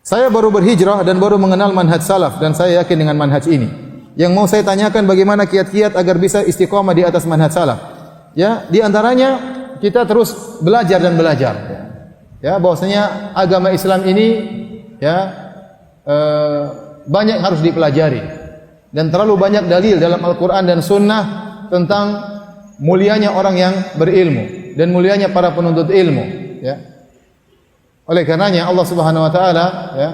Saya baru berhijrah dan baru mengenal manhaj salaf dan saya yakin dengan manhaj ini. Yang mau saya tanyakan bagaimana kiat-kiat agar bisa istiqomah di atas manhaj salaf. Ya, di antaranya kita terus belajar dan belajar. Ya, bahwasanya agama Islam ini ya banyak harus dipelajari dan terlalu banyak dalil dalam Al-Qur'an dan Sunnah tentang mulianya orang yang berilmu dan mulianya para penuntut ilmu. Ya. Oleh karenanya Allah Subhanahu wa taala ya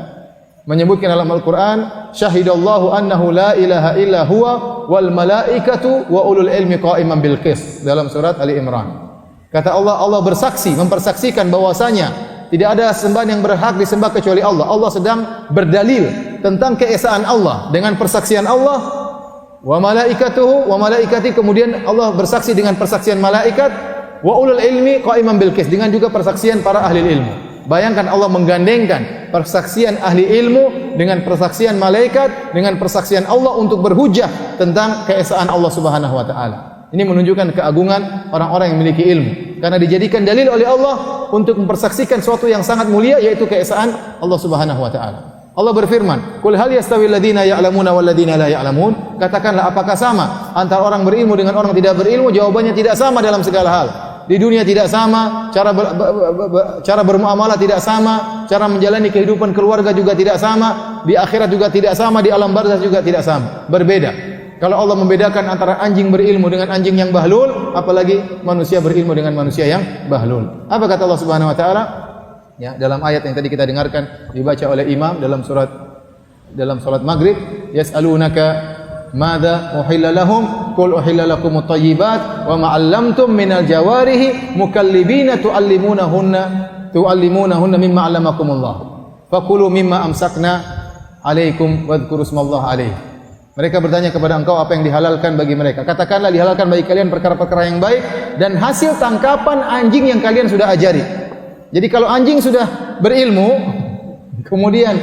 menyebutkan dalam Al-Qur'an, syahidallahu annahu la ilaha illa huwa wal malaikatu wa ulul ilmi qa'iman bil qist, dalam surat Ali Imran. Kata Allah, Allah bersaksi, mempersaksikan bahwasanya tidak ada sembahan yang berhak disembah kecuali Allah. Allah sedang berdalil tentang keesaan Allah dengan persaksian Allah, wa malaikatuhu wa malaikati, kemudian Allah bersaksi dengan persaksian malaikat, wa ulul ilmi qa'iman bil qist, dengan juga persaksian para ahli ilmu. Bayangkan Allah menggandengkan persaksian ahli ilmu dengan persaksian malaikat dengan persaksian Allah untuk berhujjah tentang keesaan Allah Subhanahu wa taala. Ini menunjukkan keagungan orang-orang yang memiliki ilmu karena dijadikan dalil oleh Allah untuk mempersaksikan sesuatu yang sangat mulia, yaitu keesaan Allah Subhanahu wa taala. Allah berfirman, "Qul hal yastawil ladzina ya'lamuna wal ladzina la ya'lamun?" Katakanlah, apakah sama antara orang berilmu dengan orang tidak berilmu? Jawabannya tidak sama dalam segala hal. Di dunia tidak sama, cara bermuamalah tidak sama, cara menjalani kehidupan keluarga juga tidak sama, di akhirat juga tidak sama, di alam barzakh juga tidak sama, berbeda. Kalau Allah membedakan antara anjing berilmu dengan anjing yang bahlul, apalagi manusia berilmu dengan manusia yang bahlul. Apa kata Allah Subhanahu wa taala? Ya, dalam ayat yang tadi kita dengarkan dibaca oleh imam dalam salat Maghrib, yas'alunaka madza uhilla lahum qul uhilla lakumut thayyibat wa ma 'allamtum minal jawarihi mukallibina tu'allimunahunna mimma 'allamakumullah fakulu mimma amsakna 'alaikum wadhkuru smallahi 'alaihi. Mereka bertanya kepada engkau apa yang dihalalkan bagi mereka. Katakanlah, dihalalkan bagi kalian perkara-perkara yang baik dan hasil tangkapan anjing yang kalian sudah ajari. Jadi kalau anjing sudah berilmu, kemudian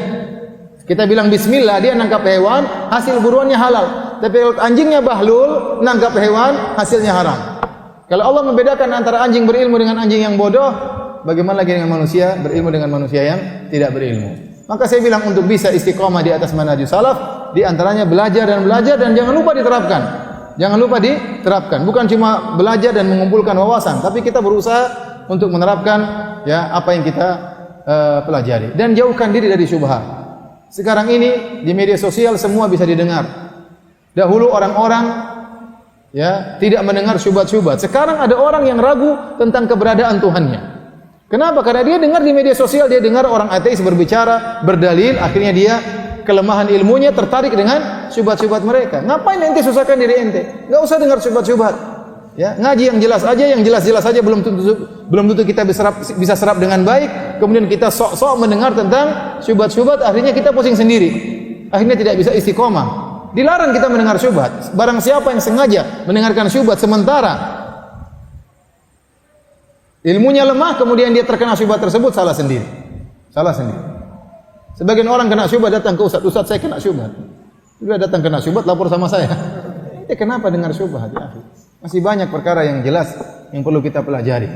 kita bilang bismillah, dia nangkap hewan, hasil buruannya halal. Tapi kalau anjingnya bahlul, nangkap hewan, hasilnya haram. Kalau Allah membedakan antara anjing berilmu dengan anjing yang bodoh, bagaimana lagi dengan manusia berilmu dengan manusia yang tidak berilmu? Maka saya bilang untuk bisa istiqomah di atas manhajus salaf, di antaranya belajar dan jangan lupa diterapkan. Jangan lupa diterapkan. Bukan cuma belajar dan mengumpulkan wawasan, tapi kita berusaha untuk menerapkan ya apa yang kita pelajari dan jauhkan diri dari syubhat. Sekarang ini di media sosial semua bisa didengar. Dahulu orang-orang ya tidak mendengar syubhat-syubhat. Sekarang ada orang yang ragu tentang keberadaan Tuhannya. Kenapa? Karena dia dengar di media sosial, dia dengar orang ateis berbicara, berdalil, akhirnya dia kelemahan ilmunya tertarik dengan syubhat-syubhat mereka. Ngapain ente susahkan diri ente? Enggak usah dengar syubhat-syubhat. Ya, ngaji yang jelas aja, belum tentu kita bisa serap dengan baik. Kemudian kita sok-sok mendengar tentang syubhat-syubhat, akhirnya kita pusing sendiri. Akhirnya tidak bisa istiqomah. Dilarang kita mendengar syubhat. Barang siapa yang sengaja mendengarkan syubhat sementara ilmunya lemah, kemudian dia terkena syubhat tersebut, salah sendiri. Salah sendiri. Sebagian orang kena syubhat datang ke Ustaz, saya kena syubhat. Dia datang kena syubhat, lapor sama saya. Kenapa dengar syubhat ya? Masih banyak perkara yang jelas yang perlu kita pelajari.